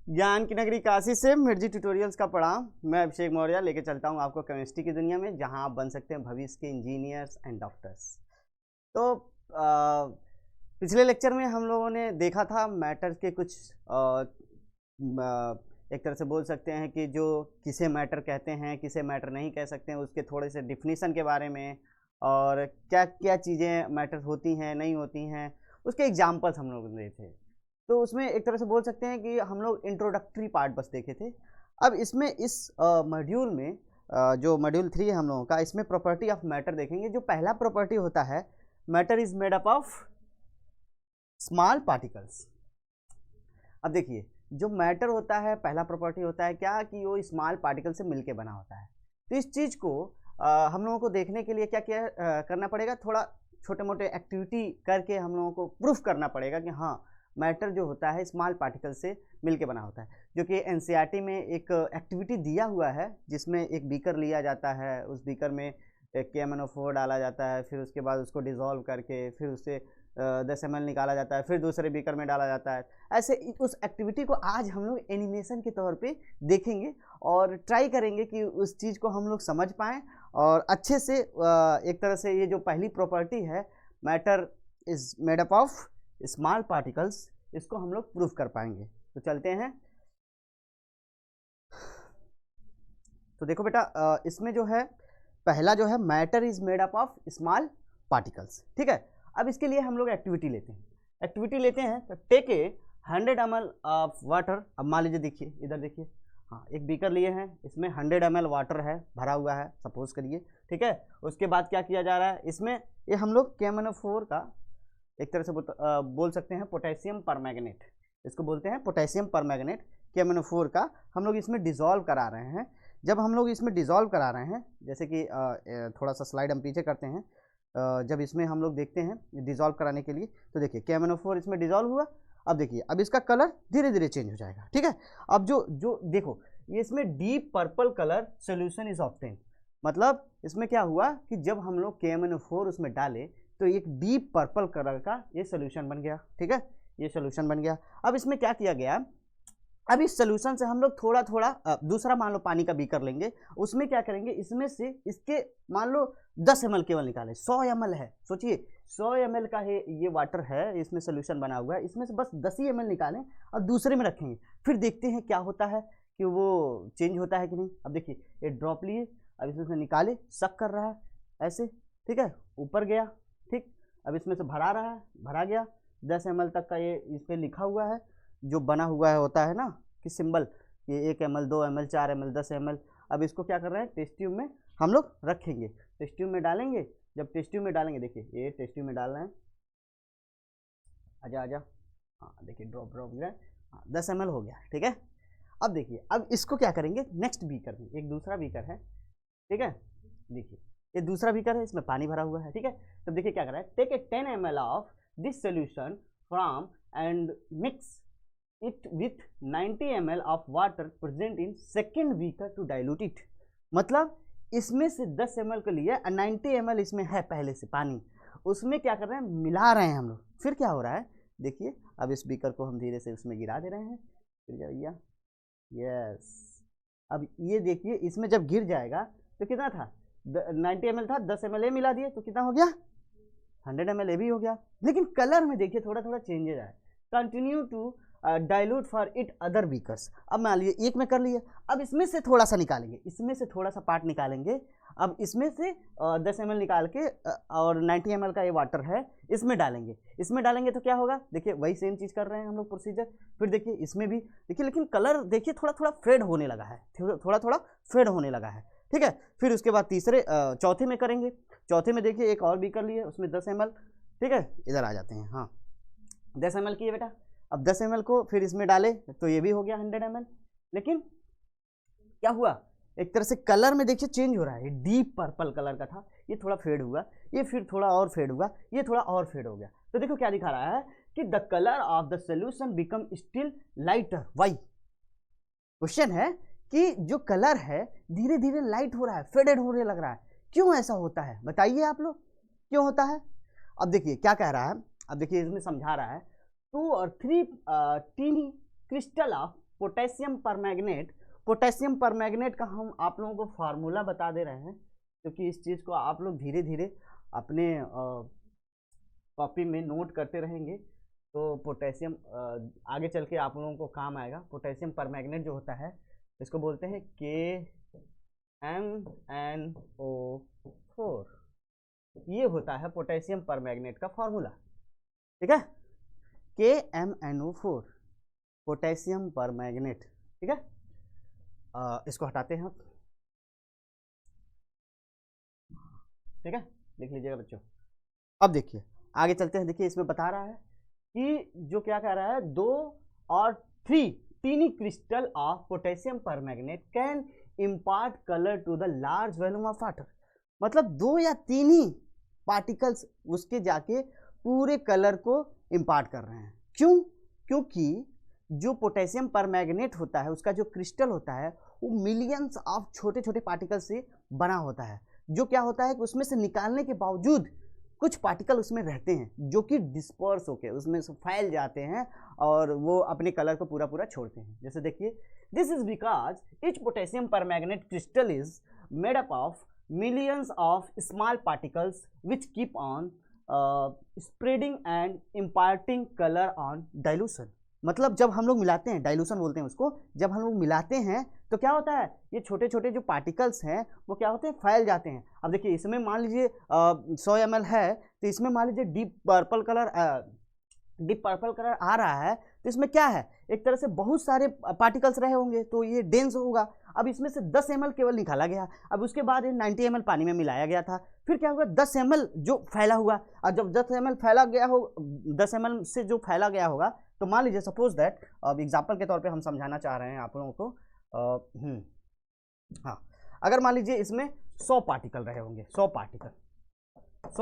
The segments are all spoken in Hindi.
ज्ञान की नगरी काशी से मिर्जी ट्यूटोरियल्स का प्रणाम। मैं अभिषेक मौर्य लेके चलता हूँ आपको केमिस्ट्री की दुनिया में, जहाँ आप बन सकते हैं भविष्य के इंजीनियर्स एंड डॉक्टर्स। तो पिछले लेक्चर में हम लोगों ने देखा था मैटर के कुछ एक तरह से बोल सकते हैं कि जो किसे मैटर कहते हैं, किसे मैटर नहीं कह सकते हैं, उसके थोड़े से डिफिनीसन के बारे में, और क्या क्या चीज़ें मैटर होती हैं नहीं होती हैं, उसके एग्जाम्पल्स हम लोग देखे थे। तो उसमें एक तरह से बोल सकते हैं कि हम लोग इंट्रोडक्टरी पार्ट बस देखे थे। अब इसमें इस मॉड्यूल में जो मॉड्यूल 3 है हम लोगों का, इसमें प्रॉपर्टी ऑफ मैटर देखेंगे। जो पहला प्रॉपर्टी होता है, matter is made up of small particles. अब देखिए, जो मैटर होता है पहला प्रॉपर्टी होता है क्या, कि वो स्मॉल पार्टिकल से मिलके बना होता है। तो इस चीज़ को हम लोगों को देखने के लिए क्या क्या करना पड़ेगा, थोड़ा छोटे मोटे एक्टिविटी करके हम लोगों को प्रूफ करना पड़ेगा कि हाँ, मैटर जो होता है स्मॉल पार्टिकल से मिलके बना होता है। जो कि एनसीईआरटी में एक एक्टिविटी दिया हुआ है, जिसमें एक बीकर लिया जाता है, उस बीकर में KMnO4 डाला जाता है, फिर उसके बाद उसको डिज़ोल्व करके फिर उससे 10 ml निकाला जाता है, फिर दूसरे बीकर में डाला जाता है। ऐसे उस एक्टिविटी को आज हम लोग एनिमेशन के तौर पे देखेंगे और ट्राई करेंगे कि उस चीज़ को हम लोग समझ पाएँ और अच्छे से एक तरह से ये जो पहली प्रॉपर्टी है, matter is made up of small particles, इसको हम लोग प्रूफ कर पाएंगे। तो चलते हैं। तो देखो बेटा, इसमें जो है पहला जो है, matter is made up of small particles. ठीक है, अब इसके लिए हम लोग एक्टिविटी लेते हैं। तो take a 100 ml of water. अब मान लीजिए, देखिए इधर देखिए, हाँ, एक बीकर लिए हैं, इसमें 100 ml वाटर है, भरा हुआ है, सपोज करिए। ठीक है, उसके बाद क्या किया जा रहा है, इसमें ये हम लोग KMnO4 का एक तरह से बोल सकते हैं पोटेशियम परमैंगनेट, इसको बोलते हैं पोटेशियम परमैंगनेट, KMnO4 का हम लोग इसमें डिज़ोल्व करा रहे हैं। जब हम लोग इसमें डिज़ोल्व करा रहे हैं, जैसे कि थोड़ा सा स्लाइड हम पीछे करते हैं, जब इसमें हम लोग देखते हैं डिज़ोल्व कराने के लिए, तो देखिए KMnO4 इसमें डिज़ोल्व हुआ। अब देखिए, अब इसका कलर धीरे धीरे चेंज हो जाएगा। ठीक है, अब जो देखो, ये इसमें deep purple colour solution is obtain. मतलब इसमें क्या हुआ कि जब हम लोग KMnO4 उसमें डाले तो एक डीप पर्पल कलर का ये सोल्यूशन बन गया। ठीक है, ये सोल्यूशन बन गया। अब इसमें क्या किया गया, अब इस सोल्यूशन से हम लोग थोड़ा थोड़ा दूसरा मान लो पानी का बीकर लेंगे, उसमें क्या करेंगे, इसमें से इसके मान लो 10 ml केवल निकालें। 100 ml है, सोचिए 100 ml का है ये वाटर है, इसमें सोल्यूशन बना हुआ है, इसमें से बस 10 ही ml निकालें और दूसरे में रखेंगे, फिर देखते हैं क्या होता है कि वो चेंज होता है कि नहीं। अब देखिए, ये ड्रॉप लिए, अब इसमें से निकाले, शक कर रहा है ऐसे। ठीक है, ऊपर गया, ठीक, अब इसमें से भरा रहा है, भरा गया, 10 ml तक का ये इस पर लिखा हुआ है, जो बना हुआ है होता है ना कि सिंबल, ये 1 ml 2 ml 4 ml 10 ml। अब इसको क्या कर रहे हैं, टेस्ट ट्यूब में हम लोग रखेंगे, टेस्ट ट्यूब में डालेंगे। जब टेस्ट ट्यूब में डालेंगे, देखिए ये टेस्ट ट्यूब में डाल रहे हैं, आजा आजा, हाँ देखिए ड्रॉप गिरा, हाँ 10 ml हो गया। ठीक है, अब देखिए, अब इसको क्या करेंगे, नेक्स्ट बीकर में, एक दूसरा बीकर है। ठीक है, देखिए ये दूसरा बीकर है, इसमें पानी भरा हुआ है। ठीक है, तो देखिए क्या कर रहा है, take a 10 ml of this solution from and mix it with 90 ml of water present in second beaker to dilute it। मतलब इसमें से 10 ml को लिया, 90 ml इसमें है पहले से पानी, उसमें क्या कर रहे हैं, मिला रहे हैं हम लोग। फिर क्या हो रहा है, देखिए अब इस बीकर को हम धीरे से उसमें गिरा दे रहे हैं, गिर जाइए, यस। अब ये देखिए, इसमें जब गिर जाएगा तो कितना था, 90 ml था, 10 ml मिला दिए तो कितना हो गया, 100 ml भी हो गया। लेकिन कलर में देखिए थोड़ा थोड़ा चेंजेज आए। Continue to dilute for it other beakers. अब मान लीजिए एक में कर लिए, अब इसमें से थोड़ा सा निकालेंगे, इसमें से थोड़ा सा पार्ट निकालेंगे। अब इसमें से 10 ml निकाल के और 90 ml का ये वाटर है, इसमें डालेंगे तो क्या होगा, देखिए वही सेम चीज़ कर रहे हैं हम लोग प्रोसीजर। फिर देखिए इसमें भी देखिए, लेकिन कलर देखिए थोड़ा थोड़ा फेड होने लगा है, थोड़ा थोड़ा फेड होने लगा है। ठीक है, फिर उसके बाद चौथे में करेंगे। चौथे में देखिए एक और बीकर लिए, उसमें 10 ml। ठीक है, इधर आ जाते हैं, हाँ 10 ml की है बेटा। अब 10 ml को फिर इसमें डाले तो ये भी हो गया 100 ml। लेकिन क्या हुआ, एक तरह से कलर में देखिए चेंज हो रहा है, ये डीप पर्पल कलर का था, ये थोड़ा फेड हुआ, ये फिर थोड़ा और फेड हुआ, ये थोड़ा और फेड हो गया। तो देखो क्या दिखा रहा है कि the colour of the solution become still lighter. Why, question है कि जो कलर है धीरे धीरे लाइट हो रहा है, फेडेड होने लग रहा है, क्यों ऐसा होता है, बताइए आप लोग क्यों होता है। अब देखिए क्या कह रहा है, अब देखिए इसमें समझा रहा है, 2 or 3 teeny crystal of potassium permanganate, potassium permanganate का हम आप लोगों को फार्मूला बता दे रहे हैं, क्योंकि इस चीज़ को आप लोग धीरे धीरे अपने कॉपी में नोट करते रहेंगे तो पोटेशियम आगे चल के आप लोगों को काम आएगा। पोटेशियम परमैंगनेट जो होता है इसको बोलते हैं KMnO4, ये होता है पोटेशियम परमैंगनेट का फॉर्मूला, ठीक है, KMnO4 पोटेशियम परमैंगनेट, ठीक है। इसको हटाते हैं, ठीक है, देख लीजिएगा बच्चों। अब देखिए आगे चलते हैं, देखिए इसमें बता रहा है कि जो क्या कह रहा है, 2 और 3 tiny crystal of potassium permanganate can impart colour to the large volume of water, मतलब 2 या 3 ही पार्टिकल्स उसके जाके पूरे कलर को इम्पार्ट कर रहे हैं। क्यों? क्योंकि जो पोटेशियम परमैंगनेट होता है उसका जो क्रिस्टल होता है वो मिलियंस ऑफ छोटे छोटे पार्टिकल से बना होता है। जो क्या होता है कि उसमें से निकालने के बावजूद कुछ पार्टिकल उसमें रहते हैं जो कि डिस्पर्स होके उसमें से फैल जाते हैं और वो अपने कलर को पूरा पूरा छोड़ते हैं। जैसे देखिए, this is because each potassium permanganate crystal is made up of millions of small particles which keep on spreading and imparting colour on dilution. मतलब जब हम लोग मिलाते हैं, डाइल्यूशन बोलते हैं उसको, जब हम लोग मिलाते हैं तो क्या होता है, ये छोटे छोटे जो पार्टिकल्स हैं वो क्या होते हैं, फैल जाते हैं। अब देखिए इसमें मान लीजिए 100 ml है तो इसमें मान लीजिए डीप पर्पल कलर आ रहा है, तो इसमें क्या है, एक तरह से बहुत सारे पार्टिकल्स रहे होंगे तो ये डेंस होगा। अब इसमें से 10 ml केवल निकाला गया, अब उसके बाद ये 90 ml पानी में मिलाया गया था, फिर क्या होगा, 10 ml जो फैला हुआ, और जब 10 ml फैला गया हो, 10 ml से जो फैला गया होगा, तो मान लीजिए सपोज दैट, अब एग्जाम्पल के तौर पे हम समझाना चाह रहे हैं आप लोगों को, हाँ, अगर मान लीजिए इसमें 100 पार्टिकल रहे होंगे, 100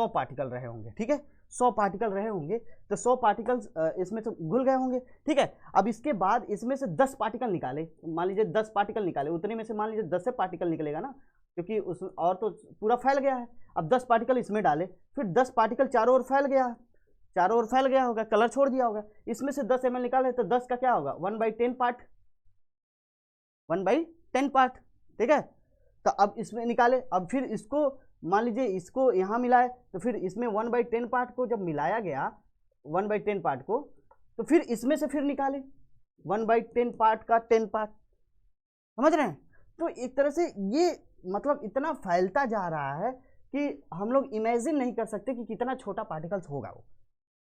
पार्टिकल रहे होंगे, ठीक है, 100 पार्टिकल रहे होंगे, तो 100 पार्टिकल्स इसमें तो घुल गए होंगे, ठीक है। अब इसके बाद इसमें से 10 पार्टिकल निकाले, मान लीजिए 10 पार्टिकल निकाले, उतने में से मान लीजिए 10 से पार्टिकल निकलेगा ना, क्योंकि उस और तो पूरा फैल गया है। अब 10 पार्टिकल इसमें डाले, फिर 10 पार्टिकल चारों ओर फैल गया, चारों ओर फैल गया होगा, कलर छोड़ दिया होगा, इसमें से 10 ml निकाले तो 10 का क्या होगा, 1/10 पार्ट, 1/10 पार्ट, ठीक है। तो अब इसमें निकाले, अब फिर इसको मान लीजिए इसको यहाँ मिलाए, तो फिर इसमें 1/10 पार्ट को जब मिलाया गया, 1/10 पार्ट को, तो फिर इसमें से फिर निकाले 1/10 पार्ट का 10 पार्ट, समझ रहे हैं। तो एक तरह से ये मतलब इतना फैलता जा रहा है कि हम लोग इमेजिन नहीं कर सकते कि कितना छोटा पार्टिकल्स होगा वो,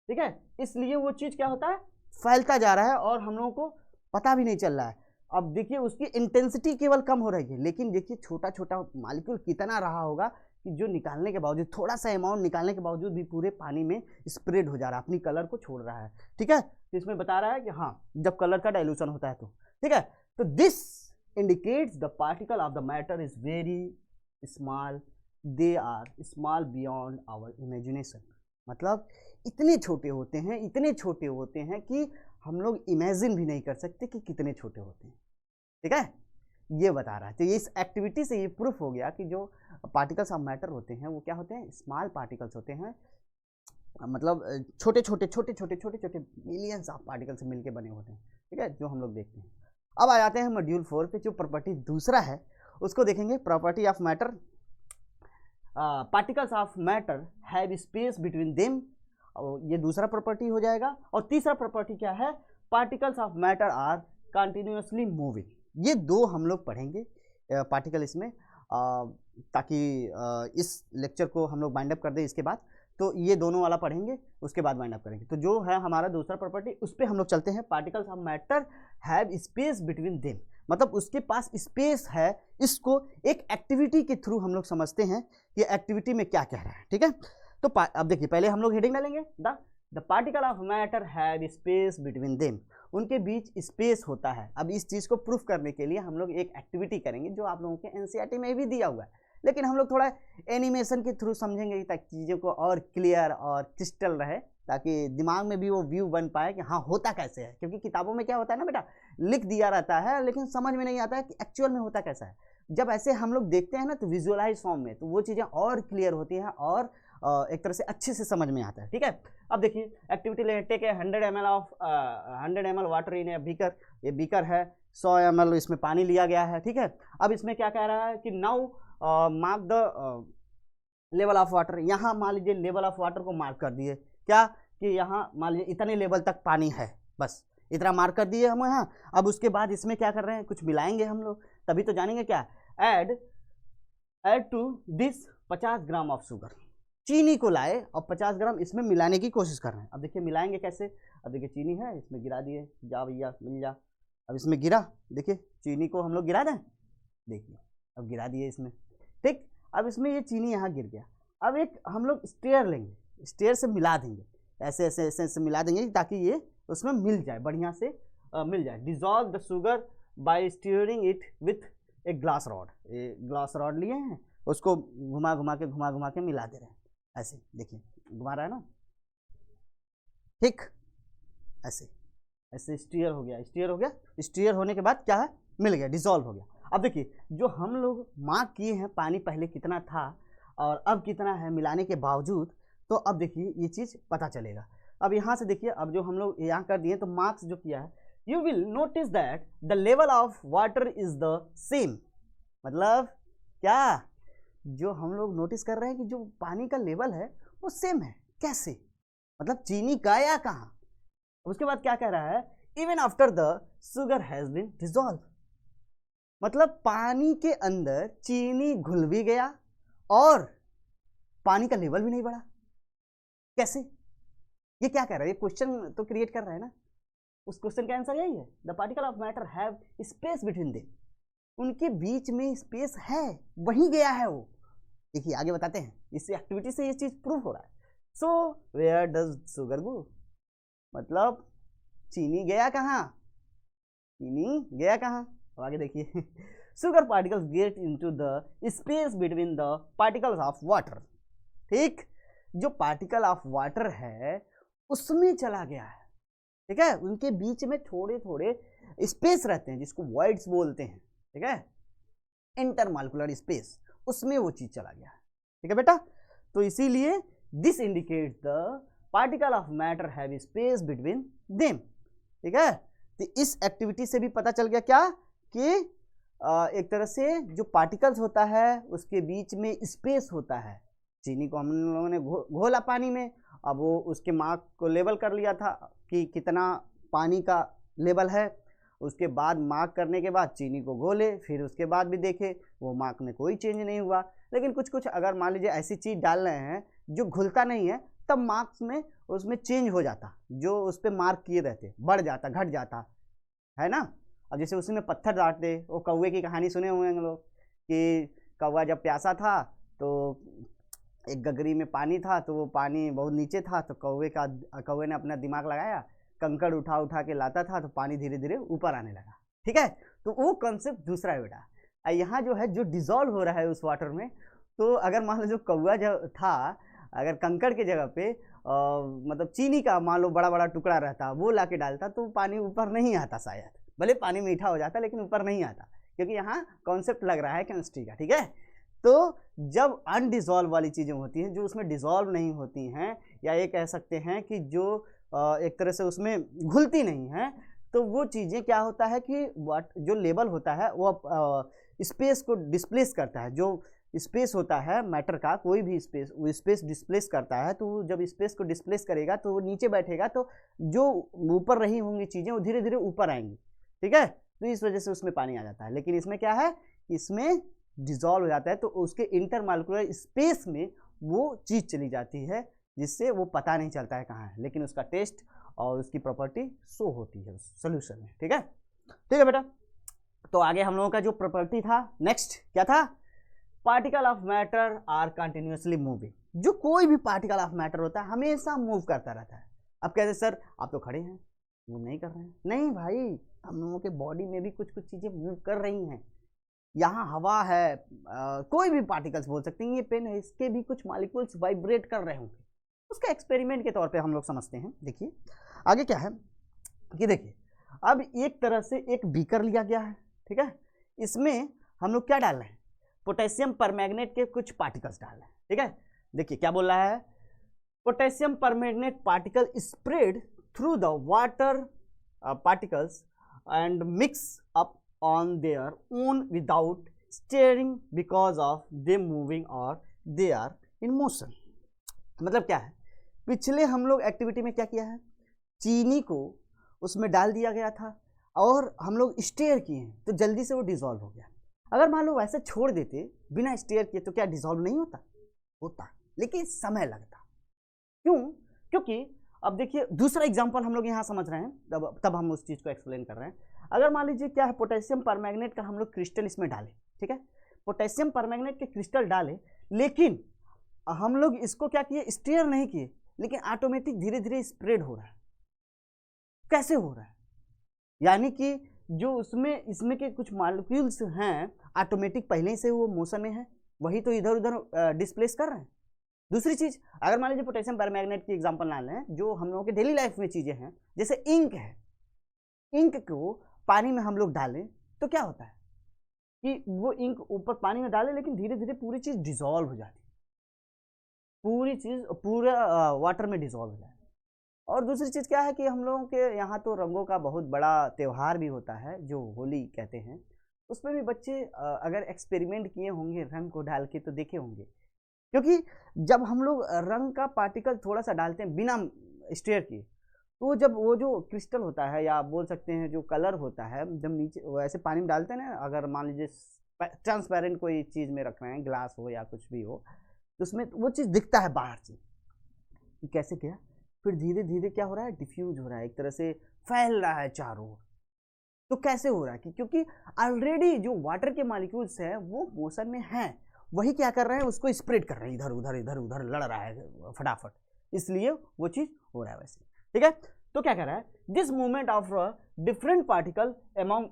ठीक है। इसलिए वो चीज़ क्या होता है, फैलता जा रहा है और हम लोगों को पता भी नहीं चल रहा है। अब देखिए उसकी इंटेंसिटी केवल कम हो रही है, लेकिन देखिए छोटा छोटा मॉलिक्यूल कितना रहा होगा कि जो निकालने के बावजूद, थोड़ा सा अमाउंट निकालने के बावजूद भी पूरे पानी में स्प्रेड हो जा रहा है, अपनी कलर को छोड़ रहा है, ठीक है। तो इसमें बता रहा है कि हाँ, जब कलर का डाइल्यूशन होता है तो, ठीक है। तो this indicates the particle of the matter is very small, they are small beyond our imagination, मतलब इतने छोटे होते हैं, इतने छोटे होते हैं कि हम लोग इमेजिन भी नहीं कर सकते कि कितने छोटे होते हैं, ठीक है, ये बता रहा है। तो ये इस एक्टिविटी से ये प्रूफ हो गया कि जो पार्टिकल्स ऑफ मैटर होते हैं वो क्या होते हैं, स्मॉल पार्टिकल्स होते हैं, मतलब छोटे छोटे मिलियंस ऑफ पार्टिकल से मिलके बने होते हैं, ठीक है, जो हम लोग देखते हैं। अब आ जाते हैं मॉड्यूल 4 पे, जो प्रॉपर्टी दूसरा है उसको देखेंगे, property of matter. Particles of matter have space between them, ये दूसरा प्रॉपर्टी हो जाएगा। और तीसरा प्रॉपर्टी क्या है, particles of matter are continuously moving. ये दो हम लोग पढ़ेंगे पार्टिकल इसमें, ताकि इस लेक्चर को हम लोग बाइंड अप कर दें इसके बाद, तो ये दोनों वाला पढ़ेंगे, उसके बाद बाइंड अप करेंगे। तो जो है हमारा दूसरा प्रॉपर्टी, उस पर हम लोग चलते हैं। Particles of matter have space between them, मतलब उसके पास स्पेस है। इसको एक एक्टिविटी के थ्रू हम लोग समझते हैं कि एक्टिविटी में क्या कह रहा है, ठीक है। तो अब देखिए, पहले हम लोग हेडिंग डालेंगे, the particle of matter have space between them, उनके बीच स्पेस होता है। अब इस चीज़ को प्रूफ करने के लिए हम लोग एक एक्टिविटी करेंगे जो आप लोगों के एनसीईआरटी में भी दिया हुआ है, लेकिन हम लोग थोड़ा एनिमेशन के थ्रू समझेंगे ताकि चीज़ों को और क्लियर और क्रिस्टल रहे, ताकि दिमाग में भी वो व्यू बन पाए कि हाँ होता कैसे है। क्योंकि किताबों में क्या होता है ना बेटा, लिख दिया रहता है लेकिन समझ में नहीं आता है कि एक्चुअल में होता कैसा है। जब ऐसे हम लोग देखते हैं ना तो विजुअलाइज फॉर्म में, तो वो चीज़ें और क्लियर होती हैं और एक तरह से अच्छे से समझ में आता है, ठीक है। अब देखिए एक्टिविटी ले, take a 100 ml water in a beaker, ये बीकर है, 100 ml इसमें पानी लिया गया है, ठीक है। अब इसमें क्या कह रहा है कि now mark the level of water. यहाँ मान लीजिए लेवल ऑफ वाटर को मार्क कर दिए, क्या कि यहाँ मान लीजिए इतने लेवल तक पानी है, बस इतना मार्क कर दिए हम यहाँ। अब उसके बाद इसमें क्या कर रहे हैं, कुछ मिलाएंगे हम लोग, तभी तो जानेंगे क्या। Add to this 50 gram of sugar. चीनी को लाए और 50 ग्राम इसमें मिलाने की कोशिश कर रहे हैं। अब देखिए मिलाएंगे कैसे। अब देखिए चीनी है, इसमें गिरा दिए, जा भैया मिल जा। अब इसमें गिरा, देखिए चीनी को हम लोग गिरा दें, देखिए अब गिरा दिए इसमें, ठीक। अब इसमें ये चीनी यहाँ गिर गया। अब एक हम लोग स्टेयर लेंगे, स्टेयर से मिला देंगे, ऐसे ऐसे ऐसे ऐसे मिला देंगे ताकि ये उसमें मिल जाए, बढ़िया से मिल जाए। Dissolve the sugar bye steering it with एक ग्लास रॉड। ये ग्लास रॉड लिए हैं, उसको घुमा घुमा के मिला दे रहे हैं, ऐसे देखिए घुमा रहा है ना, ठीक, ऐसे ऐसे स्टीयर हो गया, स्टीयर हो गया। स्टीयर होने के बाद क्या है, मिल गया, डिजॉल्व हो गया। अब देखिए जो हम लोग मार्क किए हैं पानी पहले कितना था और अब कितना है मिलाने के बावजूद, तो अब देखिए ये चीज़ पता चलेगा। अब यहाँ से देखिए, अब जो हम लोग यहाँ कर दिए तो मार्क्स जो किया है, you will notice that the level of water is the same. मतलब क्या, जो हम लोग नोटिस कर रहे हैं कि जो पानी का लेवल है वो सेम है। कैसे, मतलब चीनी गाया कहाँ। उसके बाद क्या कह रहा है, even after the sugar has been dissolve. मतलब पानी के अंदर चीनी घुल भी गया और पानी का लेवल भी नहीं बढ़ा। कैसे, ये क्या कह रहा है, ये क्वेश्चन तो क्रिएट कर रहा है ना। उस क्वेश्चन का आंसर यही है, the particle of matter have space between them. उनके बीच में स्पेस है, वहीं गया है वो। देखिए आगे बताते हैं, इस एक्टिविटी से ये चीज प्रूफ हो रहा है। सो वेयर डज शुगर गो, मतलब चीनी गया कहाँ, चीनी गया कहाँ। तो आगे देखिए, sugar particles get into the space between the particles of water. ठीक, जो पार्टिकल ऑफ वाटर है उसमें चला गया है, ठीक है। उनके बीच में थोड़े थोड़े स्पेस रहते हैं जिसको वॉइड्स बोलते हैं, ठीक है, इंटरमॉलिक्यूलर स्पेस, उसमें वो चीज चला गया है, ठीक है बेटा। तो इसीलिए this indicates the particle of matter have space between them, ठीक है। तो इस एक्टिविटी से भी पता चल गया क्या कि एक तरह से जो पार्टिकल्स होता है उसके बीच में स्पेस होता है। चीनी को हम लोगों ने घोला पानी में, अब वो उसके मार्क को लेवल कर लिया था कि कितना पानी का लेवल है। उसके बाद मार्क करने के बाद चीनी को घोले, फिर उसके बाद भी देखे वो मार्क में कोई चेंज नहीं हुआ। लेकिन कुछ कुछ अगर मान लीजिए ऐसी चीज़ डाल रहे हैं जो घुलता नहीं है, तब मार्क्स में उसमें चेंज हो जाता, जो उस पर मार्क किए रहते बढ़ जाता घट जाता है ना। अब जैसे उसी में पत्थर डालते, वो कौवे की कहानी सुने हुए हैं लोग कि कौवा जब प्यासा था तो एक गगरी में पानी था, तो वो पानी बहुत नीचे था, तो कौवे ने अपना दिमाग लगाया, कंकड़ उठा उठा के लाता था, तो पानी धीरे धीरे ऊपर आने लगा, ठीक है। तो वो कॉन्सेप्ट दूसरा है बेटा। यहाँ जो है जो डिजॉल्व हो रहा है उस वाटर में, तो अगर मान लो जो कौवा जो था, अगर कंकड़ के जगह पे मतलब चीनी का मान लो बड़ा बड़ा टुकड़ा रहता, वो ला के डालता, तो पानी ऊपर नहीं आता शायद, भले पानी मीठा हो जाता लेकिन ऊपर नहीं आता, क्योंकि यहाँ कॉन्सेप्ट लग रहा है केमिस्ट्री का, ठीक है। तो जब अनडिजॉल्व वाली चीज़ें होती हैं, जो उसमें डिजॉल्व नहीं होती हैं, या ये कह सकते हैं कि जो एक तरह से उसमें घुलती नहीं है, तो वो चीज़ें क्या होता है कि जो लेवल होता है वो स्पेस को डिस्प्लेस करता है। जो स्पेस होता है मैटर का, कोई भी स्पेस, वो स्पेस डिस्प्लेस करता है। तो जब स्पेस को डिस्प्लेस करेगा तो वो नीचे बैठेगा, तो जो ऊपर रही होंगी चीज़ें वो धीरे धीरे ऊपर आएंगी, ठीक है। तो इस वजह से उसमें पानी आ जाता है। लेकिन इसमें क्या है, इसमें डिजॉल्व हो जाता है, तो उसके इंटरमॉलिक्यूलर स्पेस में वो चीज़ चली जाती है, जिससे वो पता नहीं चलता है कहाँ है, लेकिन उसका टेस्ट और उसकी प्रॉपर्टी शो होती है उस सोल्यूशन में, ठीक है। ठीक है बेटा, तो आगे हम लोगों का जो प्रॉपर्टी था, नेक्स्ट क्या था, particle of matter are continuously moving. जो कोई भी पार्टिकल ऑफ मैटर होता है हमेशा मूव करता रहता है। अब कहते सर आप तो खड़े हैं, मूव नहीं कर रहे हैं। नहीं भाई, हम लोगों के बॉडी में भी कुछ कुछ चीज़ें मूव कर रही हैं। यहाँ हवा है, कोई भी पार्टिकल्स बोल सकते हैं, ये पेन है, इसके भी कुछ मॉलिक्यूल्स वाइब्रेट कर रहे होंगे। उसका एक्सपेरिमेंट के तौर पे हम लोग समझते हैं। देखिए आगे क्या है कि देखिए अब एक तरह से एक बीकर लिया गया है, ठीक है। इसमें हम लोग क्या डाल रहे हैं, पोटेशियम परमैंगनेट के कुछ पार्टिकल्स डाल रहे हैं, ठीक है। देखिए क्या बोल रहा है, potassium permanganate particle spread through the water particles and mix up on their own without steering because of them moving or they are in motion। मतलब क्या है, पिछले हम लोग एक्टिविटी में क्या किया है, चीनी को उसमें डाल दिया गया था और हम लोग स्टेयर किए हैं तो जल्दी से वो डिसॉल्व हो गया। अगर मान लो वैसे छोड़ देते बिना स्टेयर किए तो क्या डिसॉल्व नहीं होता? होता, लेकिन समय लगता। क्यों? क्योंकि अब देखिए दूसरा एग्जांपल हम लोग यहाँ समझ रहे हैं, तब हम उस चीज़ को एक्सप्लेन कर रहे हैं। अगर मान लीजिए क्या है, पोटेशियम परमैंगनेट का हम लोग क्रिस्टल इसमें डालें, ठीक है, पोटेशियम परमैंगनेट के क्रिस्टल डालें, लेकिन हम लोग इसको क्या किए, स्टेयर नहीं किए, लेकिन ऑटोमेटिक धीरे धीरे स्प्रेड हो रहा है। कैसे हो रहा है? यानी कि जो उसमें इसमें के कुछ मॉलिक्यूल्स हैं ऑटोमेटिक पहले से वो मोशन में है, वही तो इधर उधर डिस्प्लेस कर रहे हैं। दूसरी चीज, अगर मान लीजिए पोटेशियम परमैंगनेट की एग्जांपल ना लें, जो हम लोगों के डेली लाइफ में चीजें हैं, जैसे इंक है, इंक को पानी में हम लोग डालें तो क्या होता है कि वो इंक ऊपर पानी में डालें, लेकिन धीरे धीरे पूरी चीज डिसॉल्व हो जाती है, पूरी चीज पूरा वाटर में डिसॉल्व हो जाए। और दूसरी चीज़ क्या है कि हम लोगों के यहाँ तो रंगों का बहुत बड़ा त्यौहार भी होता है जो होली कहते हैं। उसमें भी बच्चे अगर एक्सपेरिमेंट किए होंगे रंग को डाल के तो देखे होंगे, क्योंकि जब हम लोग रंग का पार्टिकल थोड़ा सा डालते हैं बिना स्टेयर किए, तो जब वो जो क्रिस्टल होता है या बोल सकते हैं जो कलर होता है, जब नीचे वैसे पानी में डालते हैं ना, अगर मान लीजिए ट्रांसपेरेंट कोई चीज़ में रख रहे हैं, ग्लास हो या कुछ भी हो, तो उसमें वो चीज़ दिखता है बाहर से कि कैसे क्या, फिर धीरे धीरे क्या हो रहा है, डिफ्यूज हो रहा है, एक तरह से फैल रहा है चारों ओर। तो कैसे हो रहा है कि क्योंकि ऑलरेडी जो वाटर के मॉलिक्यूल्स हैं वो मोशन में हैं, वही क्या कर रहे हैं, उसको स्प्रेड कर रहे हैं, इधर उधर इधर उधर लड़ रहा है फटाफट, इसलिए वो चीज हो रहा है वैसे। ठीक है, तो क्या कह रहा है, this movement of different particle among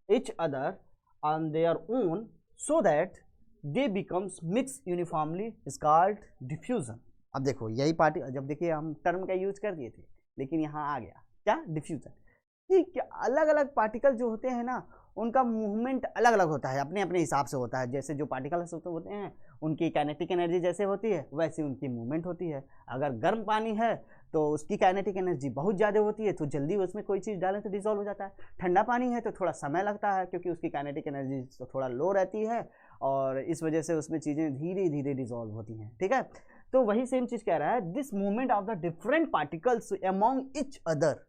each other on their own so that they becomes mixed uniformly is called diffusion। अब देखो यही पार्टी, जब देखिए हम टर्म का यूज कर दिए थे, लेकिन यहाँ आ गया क्या, डिफ्यूजन। ठीक, अलग अलग पार्टिकल जो होते हैं ना, उनका मूवमेंट अलग अलग होता है, अपने अपने हिसाब से होता है। जैसे जो पार्टिकल्स होते हैं उनकी काइनेटिक एनर्जी जैसे होती है, वैसे उनकी मूवमेंट होती है। अगर गर्म पानी है तो उसकी काइनेटिक एनर्जी बहुत ज़्यादा होती है, तो जल्दी उसमें कोई चीज़ डालें तो डिसॉल्व हो जाता है। ठंडा पानी है तो थोड़ा समय लगता है, क्योंकि उसकी काइनेटिक एनर्जी तो थोड़ा लो रहती है, और इस वजह से उसमें चीज़ें धीरे धीरे डिसॉल्व होती हैं। ठीक है, तो वही सेम चीज़ कह रहा है, this movement of the different particles among each other,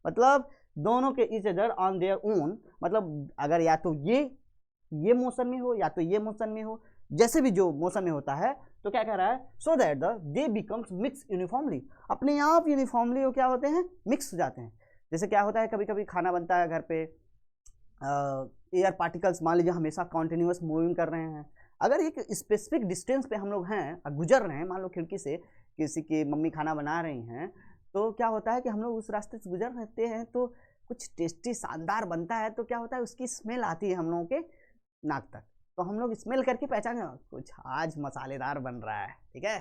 मतलब दोनों के each other on their own, मतलब अगर या तो ये मोशन में हो या तो ये मोशन में हो, जैसे भी जो मोशन में होता है, तो क्या कह रहा है, so that the they becomes mix uniformly, अपने आप यूनिफॉर्मली वो क्या होते हैं, मिक्स हो जाते हैं। जैसे क्या होता है, कभी कभी खाना बनता है घर पे, एयर पार्टिकल्स मान लीजिए हमेशा कॉन्टिन्यूस मूविंग कर रहे हैं, अगर एक स्पेसिफिक डिस्टेंस पे हम लोग हैं, गुजर रहे हैं, मान लो खिड़की से किसी की मम्मी खाना बना रही हैं, तो क्या होता है कि हम लोग उस रास्ते से गुजर रहते हैं, तो कुछ टेस्टी शानदार बनता है, तो क्या होता है, उसकी स्मेल आती है हम लोगों के नाक तक, तो हम लोग स्मेल करके पहचान कुछ आज मसालेदार बन रहा है, ठीक है,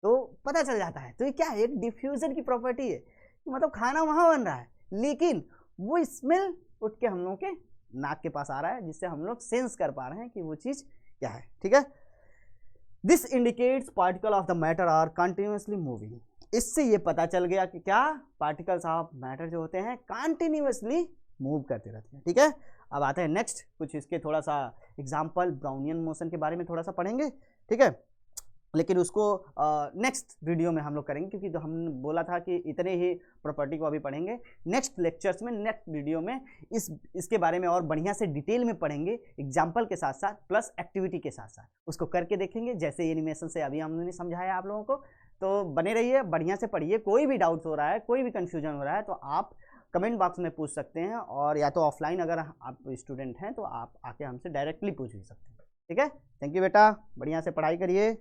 तो पता चल जाता है। तो ये क्या है, एक डिफ्यूजन की प्रॉपर्टी है, मतलब खाना वहाँ बन रहा है, लेकिन वो स्मेल उठ के हम लोगों के नाक के पास आ रहा है, जिससे हम लोग सेंस कर पा रहे हैं कि वो चीज़ क्या है। ठीक है, this indicates particle of the matter are continuously moving, इससे ये पता चल गया कि क्या पार्टिकल्स ऑफ मैटर जो होते हैं कंटिन्यूसली मूव करते रहते हैं। ठीक है, अब आते हैं नेक्स्ट, कुछ इसके थोड़ा सा एग्जांपल ब्राउनियन मोशन के बारे में थोड़ा सा पढ़ेंगे। ठीक है, लेकिन उसको नेक्स्ट वीडियो में हम लोग करेंगे, क्योंकि जो हमने बोला था कि इतने ही प्रॉपर्टी को अभी पढ़ेंगे, नेक्स्ट लेक्चर्स में, नेक्स्ट वीडियो में इसके बारे में और बढ़िया से डिटेल में पढ़ेंगे, एग्जाम्पल के साथ साथ प्लस एक्टिविटी के साथ साथ उसको करके देखेंगे, जैसे एनिमेशन से अभी हमने समझाया आप लोगों को। तो बने रहिए, बढ़िया से पढ़िए, कोई भी डाउट हो रहा है, कोई भी कन्फ्यूजन हो रहा है, तो आप कमेंट बॉक्स में पूछ सकते हैं, और या तो ऑफलाइन अगर आप स्टूडेंट हैं तो आप आके हमसे डायरेक्टली पूछ भी सकते हैं। ठीक है, थैंक यू बेटा, बढ़िया से पढ़ाई करिए।